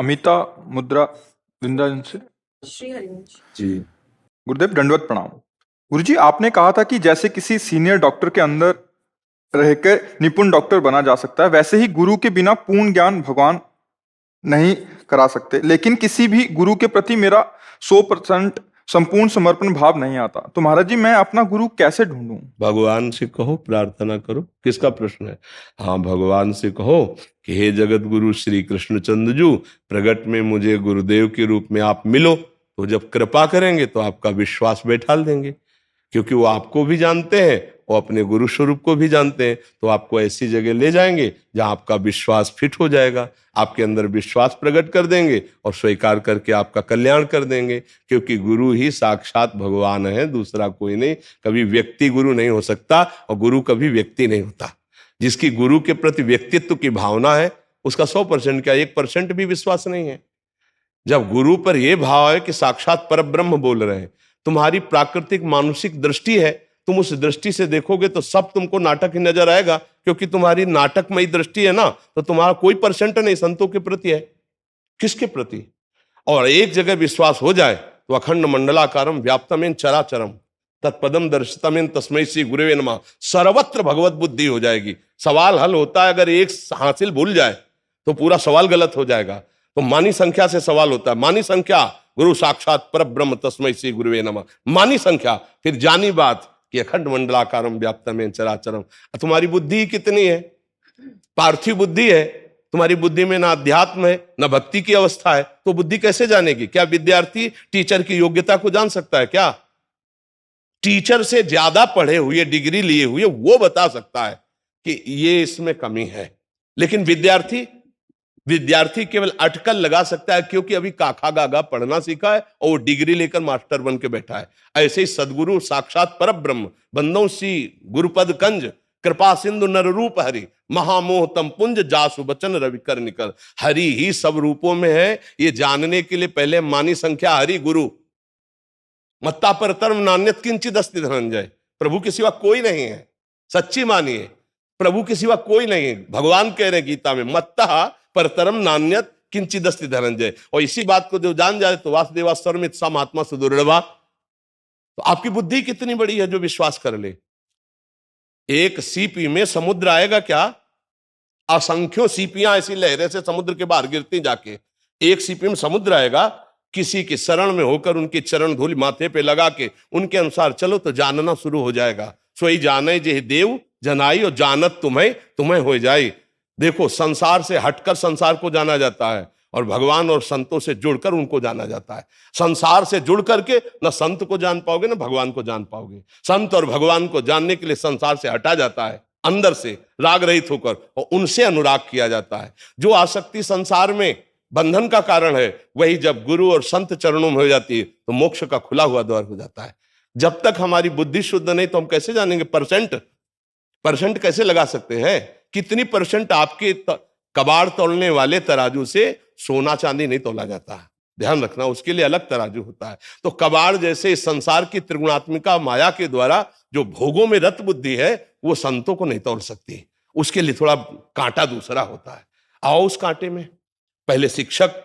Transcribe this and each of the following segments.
अमिता मुद्रा वृंदावन से। श्री हरिवंश जी गुरुदेव, दंडवत प्रणाम। गुरुजी, आपने कहा था कि जैसे किसी सीनियर डॉक्टर के अंदर रहकर निपुण डॉक्टर बना जा सकता है, वैसे ही गुरु के बिना पूर्ण ज्ञान भगवान नहीं करा सकते। लेकिन किसी भी गुरु के प्रति मेरा 100% संपूर्ण समर्पण भाव नहीं आता। तो महाराज जी, मैं अपना गुरु कैसे ढूंढूं? भगवान से कहो, प्रार्थना करो। किसका प्रश्न है? हाँ, भगवान से कहो कि हे जगत गुरु श्री कृष्णचंद्र जी, प्रगट में मुझे गुरुदेव के रूप में आप मिलो। तो जब कृपा करेंगे तो आपका विश्वास बैठाल देंगे, क्योंकि वो आपको भी जानते हैं, वो अपने गुरु स्वरूप को भी जानते हैं। तो आपको ऐसी जगह ले जाएंगे जहां आपका विश्वास फिट हो जाएगा, आपके अंदर विश्वास प्रकट कर देंगे और स्वीकार करके आपका कल्याण कर देंगे। क्योंकि गुरु ही साक्षात भगवान है, दूसरा कोई नहीं। कभी व्यक्ति गुरु नहीं हो सकता और गुरु कभी व्यक्ति नहीं होता। जिसकी गुरु के प्रति व्यक्तित्व की भावना है, उसका 100% क्या 1% भी विश्वास नहीं है। जब गुरु पर यह भाव है कि साक्षात परब्रह्म बोल रहे हैं, तुम्हारी प्राकृतिक मानसिक दृष्टि है, तुम उस दृष्टि से देखोगे तो सब तुमको नाटक ही नजर आएगा। क्योंकि तुम्हारी नाटकमयी दृष्टि है ना, तो तुम्हारा कोई % नहीं संतों के प्रति है। किसके प्रति? और एक जगह विश्वास हो जाए तो अखंड मंडलाकारम व्याप्तमेन चराचरम तत्पदम दर्शितमेन तस्मै श्री गुरुवे नमः, सर्वत्र भगवत बुद्धि हो जाएगी। सवाल हल होता है, अगर एक हासिल भूल जाए तो पूरा सवाल गलत हो जाएगा। तो मानी संख्या से सवाल होता है। मानी संख्या गुरु साक्षात परब्रह्म तस्मै श्री गुरुवे नमः। मानी संख्या, फिर जानी बात कि अखंड मंडलाकारम व्याप्तमेन चराचरम। तुम्हारी बुद्धि कितनी है? पार्थिव बुद्धि है। तुम्हारी बुद्धि में ना अध्यात्म है, ना भक्ति की अवस्था है, तो बुद्धि कैसे जानेगी? क्या विद्यार्थी टीचर की योग्यता को जान सकता है क्या? टीचर से ज्यादा पढ़े हुए, डिग्री लिए हुए, वो बता सकता है कि ये इसमें कमी है। लेकिन विद्यार्थी केवल अटकल लगा सकता है, क्योंकि अभी काखा गागा पढ़ना सीखा है और वो डिग्री लेकर मास्टर बन के बैठा है। ऐसे ही सदगुरु साक्षात परब्रह्म बंदों सी गुरुपद कंज कृपा सिंधु नर रूप हरि महामोह तम पुंज जासु बचन रवि कर निकल। हरि ही सब रूपों में है, ये जानने के लिए पहले मानी संख्या हरि गुरु मत्ता पर तरम नान्यत किंचित अस्ति धनंजय। प्रभु के सिवा कोई नहीं है। सच्ची मानिए, प्रभु के सिवा कोई नहीं है। भगवान कह रहे गीता में, मत्ता परतरम नान्यत किंचिदस्ति धनंजय। और इसी बात को जो जान जाए तो वासुदेवा सर्वमित सा महात्मा सुदुर्लभा। तो आपकी बुद्धि कितनी बड़ी है जो विश्वास कर ले। एक सीपी में समुद्र आएगा क्या? असंख्यों सीपियां ऐसी लहरें से समुद्र के बाहर गिरती जाके, एक सीपी में समुद्र आएगा। किसी के शरण में होकर उनकी चरण धूल माथे पे लगा के उनके अनुसार चलो तो जानना शुरू हो जाएगा। सोई जाने जे देव जनाई और जानत तुम्हें हो जाए। देखो, संसार से हटकर संसार को जाना जाता है और भगवान और संतों से जुड़कर उनको जाना जाता है। संसार से जुड़ करके न संत को जान पाओगे न भगवान को जान पाओगे। संत और भगवान को जानने के लिए संसार से हटा जाता है, अंदर से राग रहित होकर, और उनसे अनुराग किया जाता है। जो आसक्ति संसार में बंधन का कारण है, वही जब गुरु और संत चरणों में हो जाती है तो मोक्ष का खुला हुआ द्वार हो जाता है। जब तक हमारी बुद्धि शुद्ध नहीं, तो हम कैसे जानेंगे? परसेंट कैसे लगा सकते हैं? कितनी % आपके कबाड़ तोलने वाले तराजू से सोना चांदी नहीं तोला जाता। ध्यान रखना, उसके लिए अलग तराजू होता है। तो कबाड़ जैसे संसार की त्रिगुणात्मिका माया के द्वारा जो भोगों में रत बुद्धि है, वो संतों को नहीं तोल सकती। उसके लिए थोड़ा कांटा दूसरा होता है। आओ उस कांटे में। पहले शिक्षक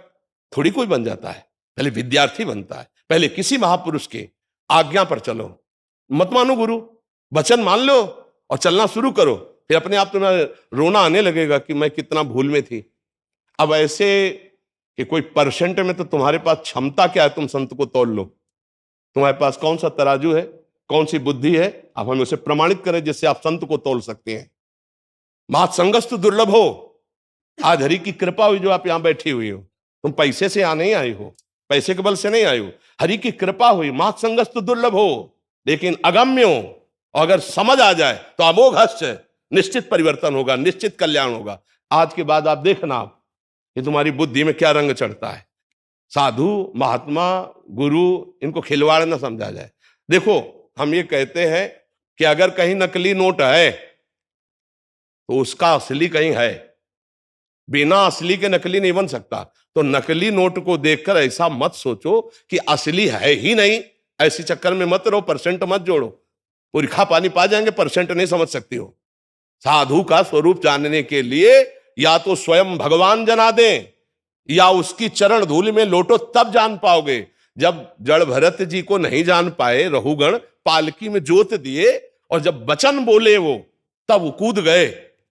थोड़ी कोई बन जाता है, पहले विद्यार्थी बनता है। पहले किसी महापुरुष के आज्ञा पर चलो, मत मानो गुरु, वचन मान लो और चलना शुरू करो। फिर अपने आप तुम्हें रोना आने लगेगा कि मैं कितना भूल में थी। अब ऐसे कि कोई % में तो तुम्हारे पास क्षमता क्या है? तुम संत को तोल लो। तुम्हारे पास कौन सा तराजू है, कौन सी बुद्धि है? आप हमें उसे प्रमाणित करें जिससे आप संत को तोल सकते हैं। महत संगस्तु दुर्लभ हो। आज हरि की कृपा हुई जो आप यहां बैठी हुई हो। तुम पैसे से यहां नहीं आई हो, पैसे के बल से नहीं आई हो। हरि की कृपा हुई। महत संगस्तु दुर्लभ हो, लेकिन अगम्य हो। अगर समझ आ जाए तो अमोघ हश्च, निश्चित परिवर्तन होगा, निश्चित कल्याण होगा। आज के बाद आप देखना ये तुम्हारी बुद्धि में क्या रंग चढ़ता है। साधु, महात्मा, गुरु, इनको खिलवाड़ ना समझा जाए। देखो, हम ये कहते हैं कि अगर कहीं नकली नोट है तो उसका असली कहीं है। बिना असली के नकली नहीं बन सकता। तो नकली नोट को देखकर ऐसा मत सोचो कि असली है ही नहीं। ऐसी चक्कर में मत रहो, % मत जोड़ो। पूरी खा पानी पा जाएंगे, % नहीं समझ सकती हो। साधु का स्वरूप जानने के लिए या तो स्वयं भगवान जना दें, या उसकी चरण धूलि में लोटो, तब जान पाओगे। जब जड़ भरत जी को नहीं जान पाए, रहुगण पालकी में जोत दिए और जब वचन बोले वो, तब वो कूद गए।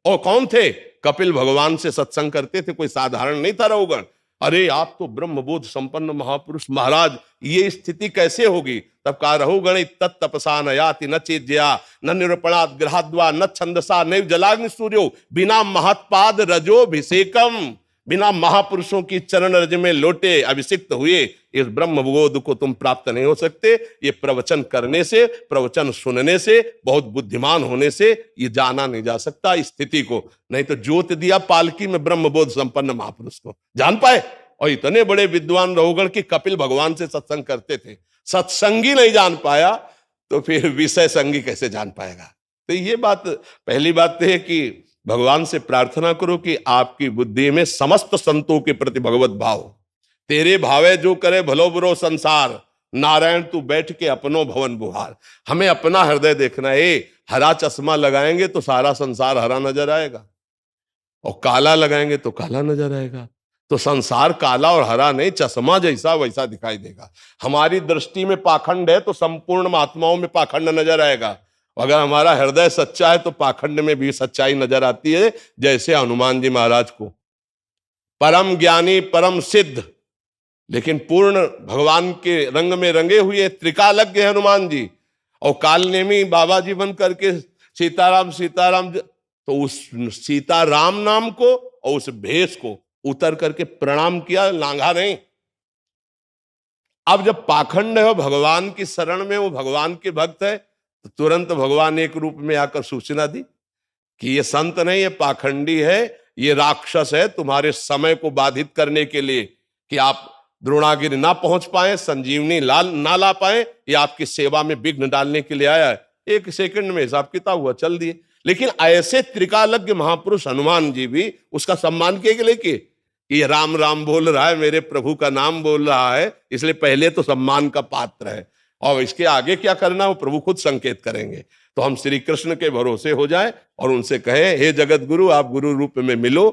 और कौन थे? कपिल भगवान से सत्संग करते थे, कोई साधारण नहीं था रहुगण। अरे आप तो ब्रह्मबोध संपन्न महापुरुष, महाराज ये स्थिति कैसे होगी? तब कहा, रहुगण तत्तपसा न याति न चेज्या न निरूपणात् ग्रहाद्वा न छंदसा नैव जलाग्नि सूर्यो बिना महत्पाद रजोभिषेकम। बिना महापुरुषों की चरण रज में लोटे अभिषिक्त हुए इस ब्रह्मबोध को तुम प्राप्त नहीं हो सकते। ये प्रवचन करने से, प्रवचन सुनने से, बहुत बुद्धिमान होने से ये जाना नहीं जा सकता स्थिति को। नहीं तो जोत दिया पालकी में ब्रह्मबोध संपन्न महापुरुष को, जान पाए। और इतने बड़े विद्वान रहुगण की कपिल भगवान से सत्संग करते थे, सत्संगी नहीं जान पाया तो फिर विषय संगी कैसे जान पाएगा? तो ये बात, पहली बात तो है कि भगवान से प्रार्थना करो कि आपकी बुद्धि में समस्त संतों के प्रति भगवत भाव, तेरे भावे जो करे भलो बुरो संसार, नारायण तू बैठ के अपनो भवन बुहार। हमें अपना हृदय देखना है। हरा चश्मा लगाएंगे तो सारा संसार हरा नजर आएगा, और काला लगाएंगे तो काला नजर आएगा। तो संसार काला और हरा नहीं, चश्मा जैसा वैसा दिखाई देगा। हमारी दृष्टि में पाखंड है तो संपूर्ण महात्माओं में पाखंड नजर आएगा। अगर हमारा हृदय सच्चा है तो पाखंड में भी सच्चाई नजर आती है। जैसे हनुमान जी महाराज को, परम ज्ञानी परम सिद्ध, लेकिन पूर्ण भगवान के रंग में रंगे हुए त्रिकालज्ञ हनुमान जी, और कालनेमी बाबा जी बन करके सीताराम सीताराम, तो उस सीताराम नाम को और उस भेष को उतर करके प्रणाम किया, लांघा नहीं। अब जब पाखंड है, भगवान की शरण में, वो भगवान के भक्त है, तो तुरंत भगवान एक रूप में आकर सूचना दी कि ये संत नहीं, ये पाखंडी है, ये राक्षस है, तुम्हारे समय को बाधित करने के लिए कि आप द्रोणागिरि ना पहुंच पाए, संजीवनी ना ला पाए, ये आपकी सेवा में विघ्न डालने के लिए आया है। एक सेकंड में हिसाब किताब हुआ, चल दिए। लेकिन ऐसे त्रिकालज्ञ महापुरुष हनुमान जी भी उसका सम्मान के लिए किए कि ये राम राम बोल रहा है, मेरे प्रभु का नाम बोल रहा है, इसलिए पहले तो सम्मान का पात्र है, और इसके आगे क्या करना वो प्रभु खुद संकेत करेंगे। तो हम श्री कृष्ण के भरोसे हो जाए और उनसे कहें, हे जगत गुरु, आप गुरु रूप में मिलो,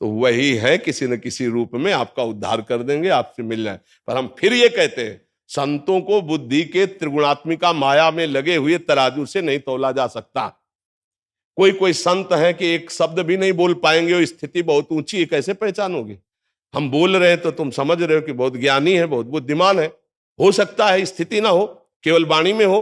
तो वही है किसी न किसी रूप में आपका उद्धार कर देंगे, आपसे मिल जाए। पर हम फिर ये कहते हैं, संतों को बुद्धि के त्रिगुणात्मिका माया में लगे हुए तराजू से नहीं तौला जा सकता। कोई कोई संत है कि एक शब्द भी नहीं बोल पाएंगे, और स्थिति बहुत ऊंची है, कैसे पहचानोगे? हम बोल रहे हैं तो तुम समझ रहे हो कि बहुत ज्ञानी है, बहुत बुद्धिमान है। हो सकता है स्थिति ना हो, केवल वाणी में हो,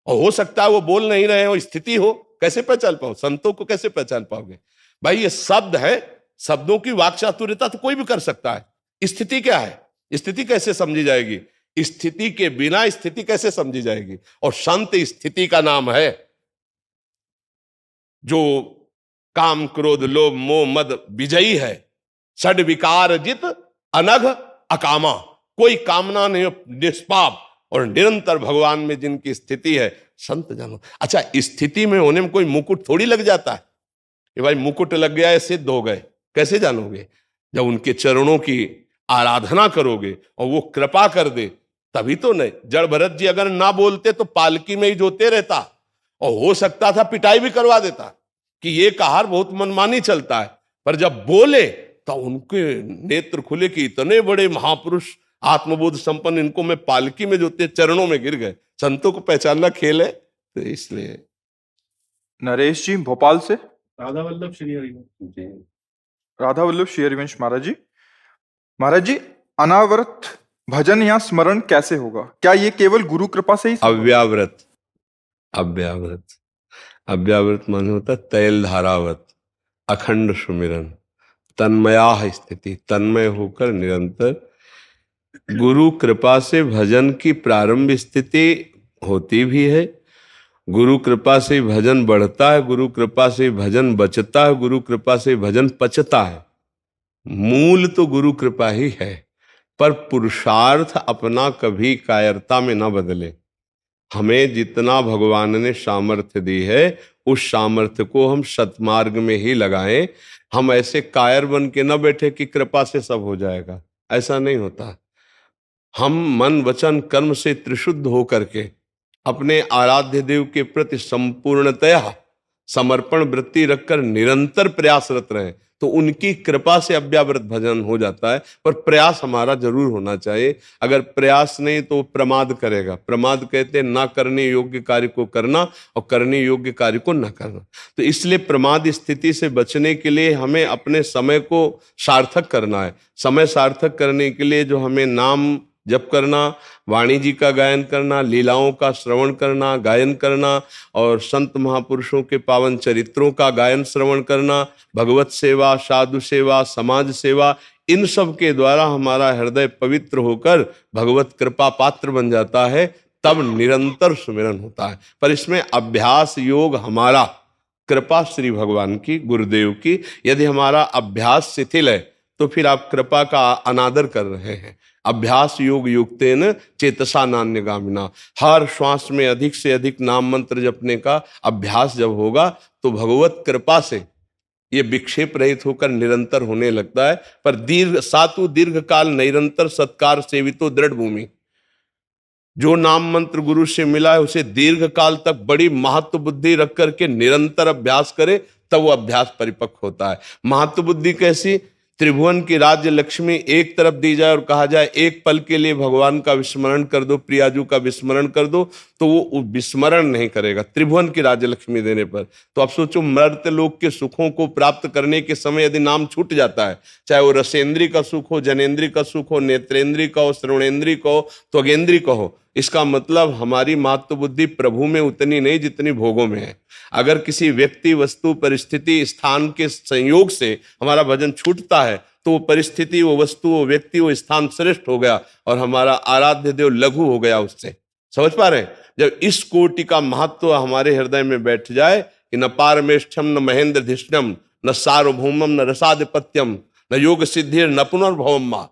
और हो सकता है वो बोल नहीं रहे हो, स्थिति हो। कैसे पहचान पाओ? संतों को कैसे पहचान पाओगे भाई? ये शब्द है, शब्दों की वाक चातुर्यता तो कोई भी कर सकता है। स्थिति क्या है? स्थिति कैसे समझी जाएगी? स्थिति के बिना स्थिति कैसे समझी जाएगी? और संत स्थिति का नाम है, जो काम क्रोध लोभ मोह मद विजयी है, षड विकार जित अनघ अकामा, कोई कामना नहीं, निष्पाप और निरंतर भगवान में जिनकी स्थिति है, संत जानो। अच्छा, स्थिति में होने में कोई मुकुट थोड़ी लग जाता है कि भाई मुकुट लग गया है सिद्ध हो गए। कैसे जानोगे? जब उनके चरणों की आराधना करोगे और वो कृपा कर दे, तभी तो। नहीं, जड़ भरत जी अगर ना बोलते तो पालकी में ही जोते रहता, और हो सकता था पिटाई भी करवा देता कि ये कहार बहुत मनमानी चलता है। पर जब बोले तो उनके नेत्र खुले कि इतने बड़े महापुरुष आत्मबोध संपन्न, इनको मैं पालकी में जोते चरणों में गिर गए। संतों को पहचानना खेल है, तो इसलिए। नरेश जी भोपाल से। राधा वल्लभ श्री हरिवंश जी। राधा वल्लभ श्री हरिवंश महाराज जी। महाराज जी, अनावरत भजन या स्मरण कैसे होगा? क्या ये केवल गुरु कृपा से ही? अव्यावृत, अव्यावृत, अव्यावृत माने होता तैल धारावत, अखंड सुमिरन, तन्मया स्थिति, तन्मय होकर निरंतर। गुरु कृपा से भजन की प्रारंभ स्थिति होती भी है, गुरु कृपा से भजन बढ़ता है, गुरु कृपा से भजन बचता है, गुरु कृपा से भजन पचता है। मूल तो गुरु कृपा ही है, पर पुरुषार्थ अपना कभी कायरता में न बदले। हमें जितना भगवान ने सामर्थ्य दी है, उस सामर्थ्य को हम सतमार्ग में ही लगाएं। हम ऐसे कायर बन के न बैठे कि कृपा से सब हो जाएगा, ऐसा नहीं होता। हम मन वचन कर्म से त्रिशुद्ध होकर के अपने आराध्य देव के प्रति संपूर्णतया समर्पण वृत्ति रखकर निरंतर प्रयासरत रहें तो उनकी कृपा से अव्यावृत भजन हो जाता है। पर प्रयास हमारा जरूर होना चाहिए। अगर प्रयास नहीं तो वो प्रमाद करेगा। प्रमाद कहते हैं ना करने योग्य कार्य को करना और करने योग्य कार्य को ना करना। तो इसलिए प्रमाद स्थिति से बचने के लिए हमें अपने समय को सार्थक करना है। समय सार्थक करने के लिए जो हमें नाम जप करना, वाणी जी का गायन करना, लीलाओं का श्रवण करना, गायन करना और संत महापुरुषों के पावन चरित्रों का गायन श्रवण करना, भगवत सेवा, साधु सेवा, समाज सेवा, इन सब के द्वारा हमारा हृदय पवित्र होकर भगवत कृपा पात्र बन जाता है। तब निरंतर सुमिरन होता है। पर इसमें अभ्यास योग हमारा कृपा श्री भगवान की, गुरुदेव की। यदि हमारा अभ्यास शिथिल है तो फिर आप कृपा का अनादर कर रहे हैं। अभ्यास योग युक्तेन चेतसा नान्यगामिना। हर श्वास में अधिक से अधिक नाम मंत्र जपने का अभ्यास जब होगा तो भगवत कृपा से ये विक्षेप रहित होकर निरंतर होने लगता है। पर दीर्घ काल निरंतर सत्कार सेवितो दृढ़ भूमि। जो नाम मंत्र गुरु से मिला है उसे दीर्घ काल तक बड़ी महत्व बुद्धि रख करके निरंतर अभ्यास करे तब वो अभ्यास परिपक्व होता है। महत्व बुद्धि कैसी? त्रिभुवन की राज्य लक्ष्मी एक तरफ दी जाए और कहा जाए एक पल के लिए भगवान का विस्मरण कर दो, प्रियाजू का विस्मरण कर दो, तो वो विस्मरण नहीं करेगा त्रिभुवन की राज्य लक्ष्मी देने पर। तो अब सोचो, मर्त्य लोक के सुखों को प्राप्त करने के समय यदि नाम छूट जाता है, चाहे वो रसेंद्री का सुख हो, जनेन्द्री का सुख हो, नेत्रेंद्री का हो, श्रवणेन्द्री का हो, त्वगेंद्री का हो, इसका मतलब हमारी महत्व बुद्धि प्रभु में उतनी नहीं जितनी भोगों में है। अगर किसी व्यक्ति, वस्तु, परिस्थिति, स्थान के संयोग से हमारा भजन छूटता है तो वो परिस्थिति, वो वस्तु, वो व्यक्ति, वो स्थान श्रेष्ठ हो गया और हमारा आराध्य देव लघु हो गया उससे। समझ पा रहे हैं? जब इस कोटि का महत्व हमारे हृदय में बैठ जाए कि न पारमेष्ठम, न महेंद्र धिष्णम, न सार्वभौमम, न रसाधिपत्यम, न योग सिद्धिर, न पुनर्भवम मां।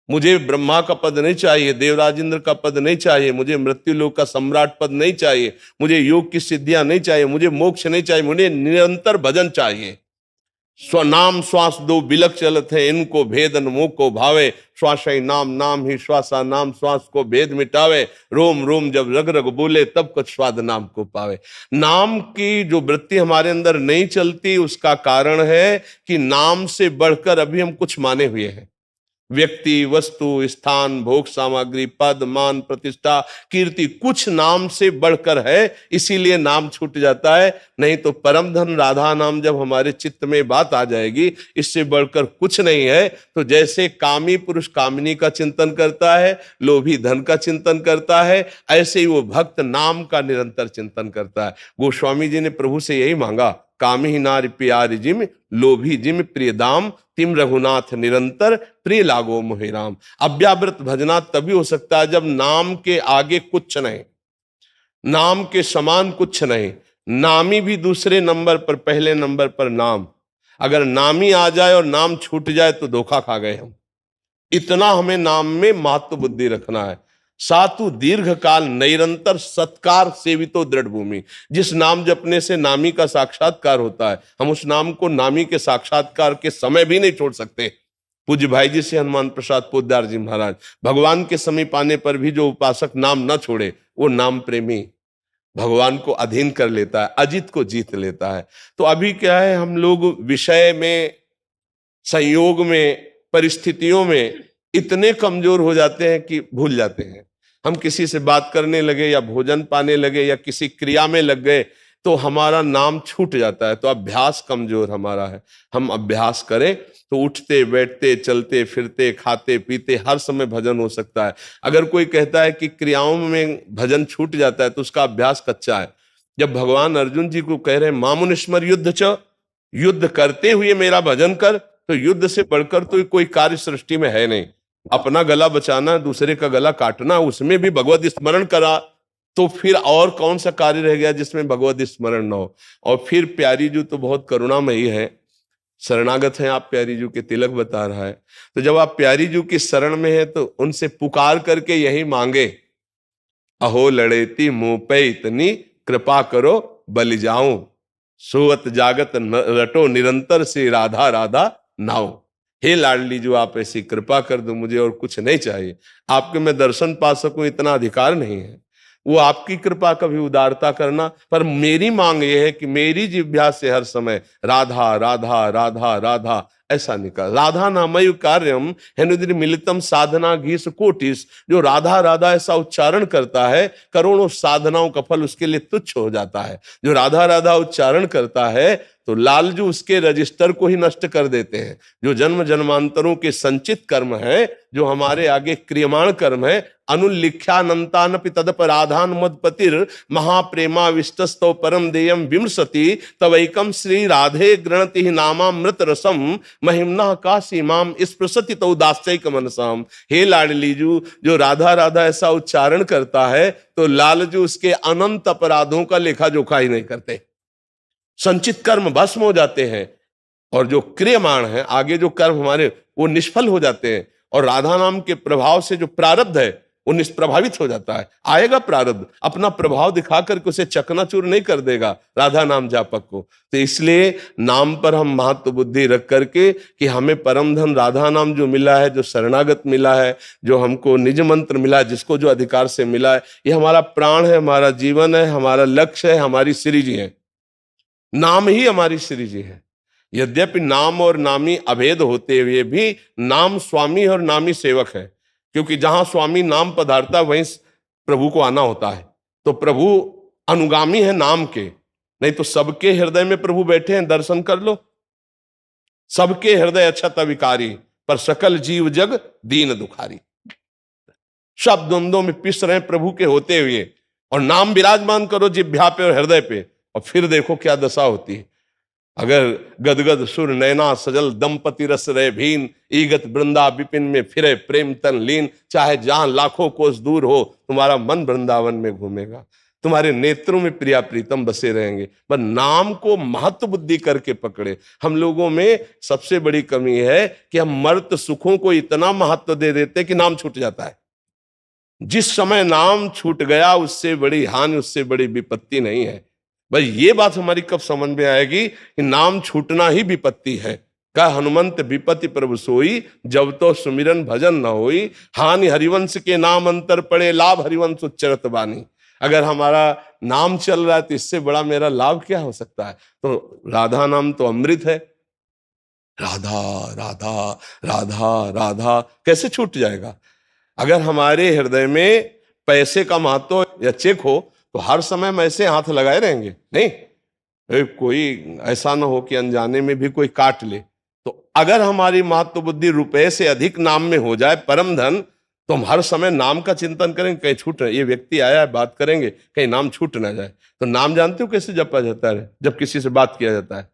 मुझे ब्रह्मा का पद नहीं चाहिए, देवराजेंद्र का पद नहीं चाहिए, मुझे मृत्युलोक का सम्राट पद नहीं चाहिए, मुझे योग की सिद्धियां नहीं चाहिए, मुझे मोक्ष नहीं चाहिए, मुझे निरंतर भजन चाहिए। स्वनाम श्वास दो बिलक चलत है, इनको भेदन मोह को भावे, श्वास ही नाम, नाम ही श्वासा, नाम श्वास को भेद मिटावे, रोम रोम जब रग रग बोले तब कुछ स्वाद नाम को पावे। नाम की जो वृत्ति हमारे अंदर नहीं चलती उसका कारण है कि नाम से बढ़कर अभी हम कुछ माने हुए हैं। व्यक्ति, वस्तु, स्थान, भोग सामग्री, पद, मान, प्रतिष्ठा, कीर्ति, कुछ नाम से बढ़कर है, इसीलिए नाम छूट जाता है। नहीं तो परम धन राधा नाम जब हमारे चित्त में बात आ जाएगी, इससे बढ़कर कुछ नहीं है। तो जैसे कामी पुरुष कामिनी का चिंतन करता है, लोभी धन का चिंतन करता है, ऐसे ही वो भक्त नाम का निरंतर चिंतन करता है। गोस्वामी जी ने प्रभु से यही मांगा, कामी ही नारी प्यारी जिम, लोभी जिम प्रिय दाम, तिम रघुनाथ निरंतर प्रिय लागो मोहि राम। अव्यावृत भजना तभी हो सकता है जब नाम के आगे कुछ नहीं, नाम के समान कुछ नहीं। नामी भी दूसरे नंबर पर, पहले नंबर पर नाम। अगर नामी आ जाए और नाम छूट जाए तो धोखा खा गए हम। इतना हमें नाम में महत्व बुद्धि रखना है। सातु दीर्घ काल निरंतर सत्कार सेवितो दृढ़ भूमि। जिस नाम जपने से नामी का साक्षात्कार होता है, हम उस नाम को नामी के साक्षात्कार के समय भी नहीं छोड़ सकते। पूज्य भाई जी से हनुमान प्रसाद पोद्दार जी महाराज, भगवान के समीप आने पर भी जो उपासक नाम न छोड़े वो नाम प्रेमी भगवान को अधीन कर लेता है, अजित को जीत लेता है। तो अभी क्या है, हम लोग विषय में, संयोग में, परिस्थितियों में इतने कमजोर हो जाते हैं कि भूल जाते हैं। हम किसी से बात करने लगे या भोजन पाने लगे या किसी क्रिया में लग गए तो हमारा नाम छूट जाता है। तो अभ्यास कमजोर हमारा है। हम अभ्यास करें तो उठते बैठते, चलते फिरते, खाते पीते हर समय भजन हो सकता है। अगर कोई कहता है कि क्रियाओं में भजन छूट जाता है तो उसका अभ्यास कच्चा है। जब भगवान अर्जुन जी को कह रहे हैं मामुनिस्मर युद्ध च, युद्ध करते हुए मेरा भजन कर, तो युद्ध से बढ़कर तो कोई कार्य सृष्टि में है नहीं। अपना गला बचाना, दूसरे का गला काटना, उसमें भी भगवत स्मरण करा तो फिर और कौन सा कार्य रह गया जिसमें भगवत स्मरण न हो। और फिर प्यारी जी तो बहुत करुणामयी है, शरणागत हैं आप प्यारी जी के, तिलक बता रहा है। तो जब आप प्यारी जी की शरण में है तो उनसे पुकार करके यही मांगे, अहो लड़ेती मुंह पे इतनी कृपा करो बलि जाऊं, सोवत जागत रटो निरंतर से राधा राधा नाओ। हे लाडली जो आप ऐसी कृपा कर दो, मुझे और कुछ नहीं चाहिए, आपके मैं दर्शन पा सकूं इतना अधिकार नहीं है। वो आपकी कृपा, कभी उदारता करना। पर मेरी मांग ये है कि मेरी जिह्वा से हर समय राधा राधा राधा राधा ऐसा निकल। राधा नामयु कार्यम हेनुद्रि मिलितम साधना घीस कोटिस। जो राधा राधा ऐसा उच्चारण करता है, करोड़ों साधनाओं का फल उसके लिए तुच्छ हो जाता है। जो राधा राधा उच्चारण करता है तो लालजू उसके रजिस्टर को ही नष्ट कर देते हैं। जो जन्म जन्मांतरों के संचित कर्म है, जो हमारे आगे क्रियमाण कर्म है, अनुलिख्यानंतानपि तदपराधान मदपतिर महाप्रेमा विष्टस्तव परम देयम विमसति तवैकम श्री राधे गृणति नामामृत रसम महिमना का सीमाम स्पृशति तो दास्यैक मनसाम। हे लाडलीजू, जो राधा राधा ऐसा उच्चारण करता है तो लालजू उसके अनंत अपराधों का लेखा जोखा ही नहीं करते। संचित कर्म भस्म हो जाते हैं और जो क्रियमाण है, आगे जो कर्म हमारे, वो निष्फल हो जाते हैं। और राधा नाम के प्रभाव से जो प्रारब्ध है वो निष्प्रभावित हो जाता है। आएगा प्रारब्ध, अपना प्रभाव दिखा करके उसे चकनाचूर नहीं कर देगा राधा नाम जापक को। तो इसलिए नाम पर हम महत्व बुद्धि रख करके कि हमें परम धन राधा नाम जो मिला है, जो शरणागत मिला है, जो हमको निज मंत्र मिला है, जिसको जो अधिकार से मिला है, ये हमारा प्राण है, हमारा जीवन है, हमारा लक्ष्य है, हमारी श्री जी है। नाम ही हमारी श्री जी है। यद्यपि नाम और नामी अभेद होते हुए भी नाम स्वामी और नामी सेवक है, क्योंकि जहां स्वामी नाम पधारता वहीं प्रभु को आना होता है। तो प्रभु अनुगामी है नाम के, नहीं तो सबके हृदय में प्रभु बैठे हैं, दर्शन कर लो। सबके हृदय अक्षत विकारी, पर सकल जीव जग दीन दुखारी। सब द्वंद्वों में पिस रहे प्रभु के होते हुए, और नाम विराजमान करो जिह्वा पे और हृदय पे, और फिर देखो क्या दशा होती है। अगर गदगद सुर नैना सजल दंपति रस रहे भीन, ईगत वृंदा विपिन में फिरे प्रेम तन लीन। चाहे जहां लाखों कोस दूर हो, तुम्हारा मन वृंदावन में घूमेगा, तुम्हारे नेत्रों में प्रिया प्रीतम बसे रहेंगे। पर नाम को महत्व बुद्धि करके पकड़े। हम लोगों में सबसे बड़ी कमी है कि हम मर्त सुखों को इतना महत्व दे देते कि नाम छूट जाता है। जिस समय नाम छूट गया उससे बड़ी हानि, उससे बड़ी विपत्ति नहीं है। भाई ये बात हमारी कब समझ में आएगी कि नाम छूटना ही विपत्ति है। का हनुमंत विपत्ति प्रभु सोई, जब तो सुमिरन भजन न होई। हानि हरिवंश के नाम अंतर पड़े, लाभ हरिवंश उच्चरत बानी। अगर हमारा नाम चल रहा है तो इससे बड़ा मेरा लाभ क्या हो सकता है। तो राधा नाम तो अमृत है। राधा राधा राधा राधा कैसे छूट जाएगा। अगर हमारे हृदय में पैसे का महत्व या चेक हो तो हर समय हम ऐसे हाथ लगाए रहेंगे नहीं। कोई ऐसा ना हो कि अनजाने में भी कोई काट ले। तो अगर हमारी महत्व बुद्धि रुपए से अधिक नाम में हो जाए, परम धन, तो हम हर समय नाम का चिंतन करेंगे, कहीं छूट ना, ये व्यक्ति आया है बात करेंगे, कहीं नाम छूट ना जाए। तो नाम जानते हो कैसे जपा जाता है। जब किसी से बात किया जाता है,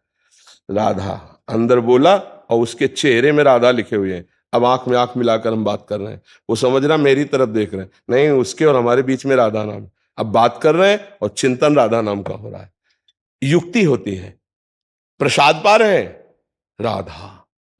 राधा अंदर बोला और उसके चेहरे में राधा लिखे हुए हैं। अब आंख में आंख मिलाकर हम बात कर रहे हैं, वो समझ रहा मेरी तरफ देख रहे हैं, नहीं उसके और हमारे बीच में राधा नाम। अब बात कर रहे हैं और चिंतन राधा नाम का हो रहा है। युक्ति होती है। प्रसाद पा रहे हैं, राधा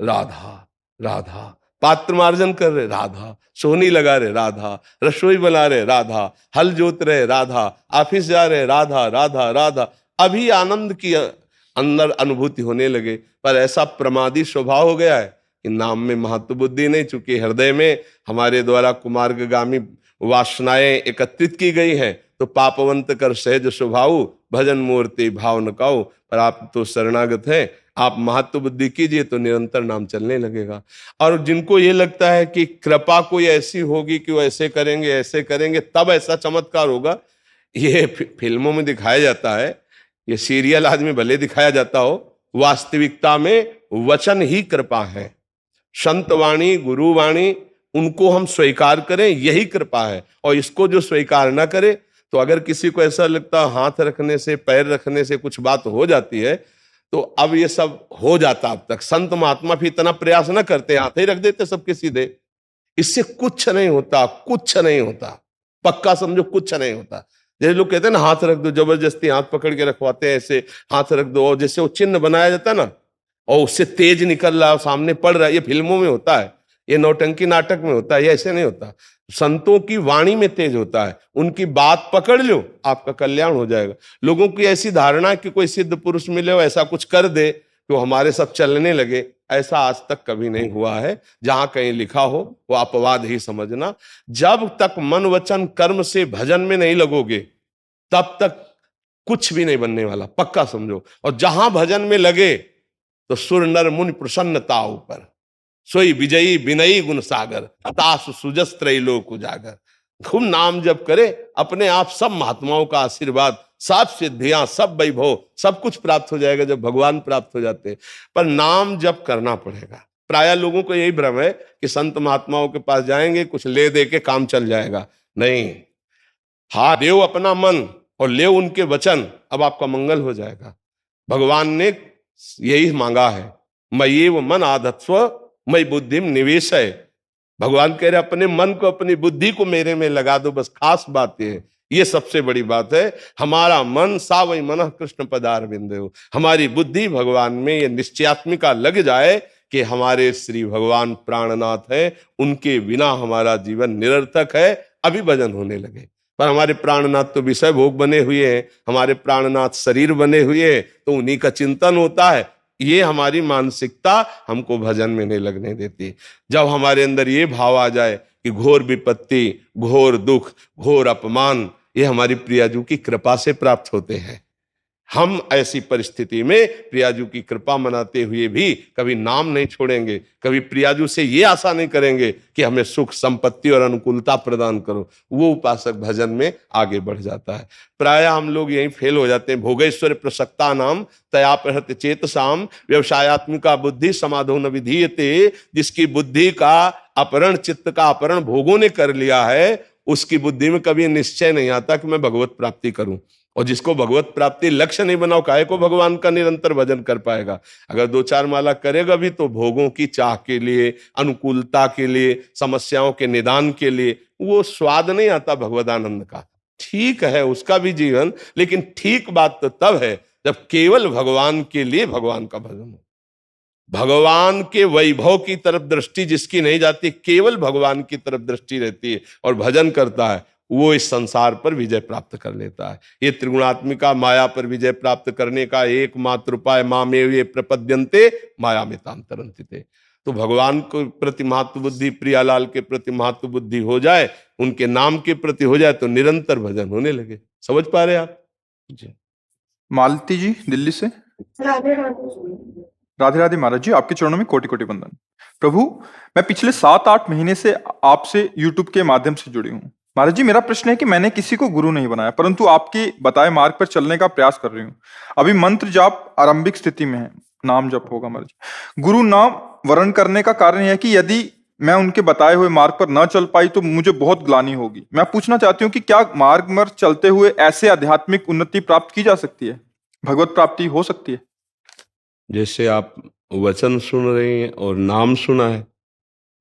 राधा राधा। पात्र मार्जन कर रहे, राधा। सोनी लगा रहे, राधा। रसोई बना रहे, राधा। हल जोत रहे, राधा। ऑफिस जा रहे, राधा राधा राधा। अभी आनंद की अंदर अनुभूति होने लगे, पर ऐसा प्रमादी स्वभाव हो गया है कि नाम में महत्व बुद्धि नहीं। चूंकि हृदय में हमारे द्वारा कुमार्गामी वासनाएं एकत्रित की गई हैं, तो पापवंत कर सहज स्वभाव, भजन मूर्ति भाव न काऊ। पर आप तो शरणागत हैं, आप महत्व बुद्धि कीजिए तो निरंतर नाम चलने लगेगा। और जिनको ये लगता है कि कृपा कोई ऐसी होगी कि वो ऐसे करेंगे तब ऐसा चमत्कार होगा, ये फिल्मों में दिखाया जाता है, ये सीरियल आदमी भले दिखाया जाता हो, वास्तविकता में वचन ही कृपा है। संतवाणी गुरुवाणी उनको हम स्वीकार करें, यही कृपा है। और इसको जो स्वीकार ना करे, तो अगर किसी को ऐसा लगता है हाथ रखने से पैर रखने से कुछ बात हो जाती है, तो अब ये सब हो जाता। अब तक संत महात्मा भी इतना प्रयास न करते, हाथ ही रख देते सबके सीधे। इससे कुछ नहीं होता, कुछ नहीं होता, पक्का समझो कुछ नहीं होता। जैसे लोग कहते हैं ना हाथ रख दो, जबरदस्ती हाथ पकड़ के रखवाते हैं, ऐसे हाथ रख दो, और जैसे वो चिन्ह बनाया जाता है ना, और उससे तेज निकल रहा है, सामने पड़ रहा है, ये फिल्मों में होता है, ये नौटंकी नाटक में होता है, ये ऐसे नहीं होता। संतों की वाणी में तेज होता है, उनकी बात पकड़ लो, आपका कल्याण हो जाएगा। लोगों की ऐसी धारणा कि कोई सिद्ध पुरुष मिले हो ऐसा कुछ कर दे तो हमारे सब चलने लगे, ऐसा आज तक कभी नहीं हुआ है। जहां कहीं लिखा हो वो अपवाद ही समझना। जब तक मन वचन कर्म से भजन में नहीं लगोगे तब तक कुछ भी नहीं बनने वाला, पक्का समझो। और जहां भजन में लगे तो सुर नर मुनि प्रसन्नता ऊपर, सोई विजयी विनयी गुण सागर, तासु सुजस त्रैलोक उजागर। खूब नाम जप करे, अपने आप सब महात्माओं का आशीर्वाद, सब सिद्धियां, सब वैभव, सब कुछ प्राप्त हो जाएगा जब भगवान प्राप्त हो जाते हैं। पर नाम जप करना पड़ेगा। प्राय लोगों को यही भ्रम है कि संत महात्माओं के पास जाएंगे, कुछ ले दे के काम चल जाएगा। नहीं, हाँ देव अपना मन और ले उनके वचन, अब आपका मंगल हो जाएगा। भगवान ने यही मांगा है, मय्येव मन आधत्स्व मयि बुद्धिम निवेशय। भगवान कह रहे अपने मन को, अपनी बुद्धि को मेरे में लगा दो, बस खास बात ये सबसे बड़ी बात है। हमारा मन सा वही मन कृष्ण पदारविंदो, हमारी बुद्धि भगवान में ये निश्चयात्मिका लग जाए कि हमारे श्री भगवान प्राणनाथ है, उनके बिना हमारा जीवन निरर्थक है, अभी भजन होने लगे। पर हमारे प्राणनाथ तो विषय भोग बने हुए हैं, हमारे प्राणनाथ शरीर बने हुए हैं, तो उन्हीं का चिंतन होता है। ये हमारी मानसिकता हमको भजन में नहीं लगने देती। जब हमारे अंदर ये भाव आ जाए कि घोर विपत्ति, घोर दुख, घोर अपमान ये हमारी प्रियाजू की कृपा से प्राप्त होते हैं। हम ऐसी परिस्थिति में प्रियाजू की कृपा मनाते हुए भी कभी नाम नहीं छोड़ेंगे, कभी प्रियाजू से ये आशा नहीं करेंगे कि हमें सुख संपत्ति और अनुकूलता प्रदान करो। वो उपासक भजन में आगे बढ़ जाता है। प्राय हम लोग यही फेल हो जाते हैं। भोगेश्वर प्रसक्ता नाम तया प्रहत चेतसाम व्यवसायत्मिका बुद्धि समाधो न विधीयते। जिसकी बुद्धि का अपहरण, चित्त का अपहरण भोगों ने कर लिया है, उसकी बुद्धि में कभी निश्चय नहीं आता कि मैं भगवत प्राप्ति करूं। और जिसको भगवत प्राप्ति लक्ष्य नहीं बनाओ, काहे को भगवान का निरंतर भजन कर पाएगा। अगर 2-4 माला करेगा भी तो भोगों की चाह के लिए, अनुकूलता के लिए, समस्याओं के निदान के लिए, वो स्वाद नहीं आता भगवदानंद का। ठीक है उसका भी जीवन, लेकिन ठीक बात तो तब है जब केवल भगवान के लिए भगवान का भजन हो। भगवान के वैभव की तरफ दृष्टि जिसकी नहीं जाती, केवल भगवान की तरफ दृष्टि रहती है और भजन करता है, वो इस संसार पर विजय प्राप्त कर लेता है। ये त्रिगुणात्मिका माया पर विजय प्राप्त करने का एकमात्र उपाय मामेव ये प्रपद्यन्ते माया में ताम तरन्ति। तो भगवान को प्रति महत्व बुद्धि, प्रियालाल के प्रति महत्व बुद्धि हो जाए, उनके नाम के प्रति हो जाए, तो निरंतर भजन होने लगे। समझ पा रहे आप जी? मालती जी दिल्ली से। राधे राधे। राधे राधे महाराज जी, आपके चरणों में कोटि कोटि वंदन। प्रभु, मैं पिछले 7-8 महीने से आपसे यूट्यूब के माध्यम से जुड़ी हूँ। महाराज जी, मेरा प्रश्न है कि मैंने किसी को गुरु नहीं बनाया, परंतु आपके बताए मार्ग पर चलने का प्रयास कर रही हूँ। अभी मंत्र जाप आरंभिक स्थिति में है, नाम जप होगा महाराज जी। गुरु नाम वर्ण करने का कारण यह है कि यदि मैं उनके बताए हुए मार्ग पर न चल पाई तो मुझे बहुत ग्लानि होगी। मैं पूछना चाहती हूँ कि क्या मार्ग पर चलते हुए ऐसे आध्यात्मिक उन्नति प्राप्त की जा सकती है, भगवत प्राप्ति हो सकती है? जैसे आप वचन सुन रहे हैं और नाम सुना है,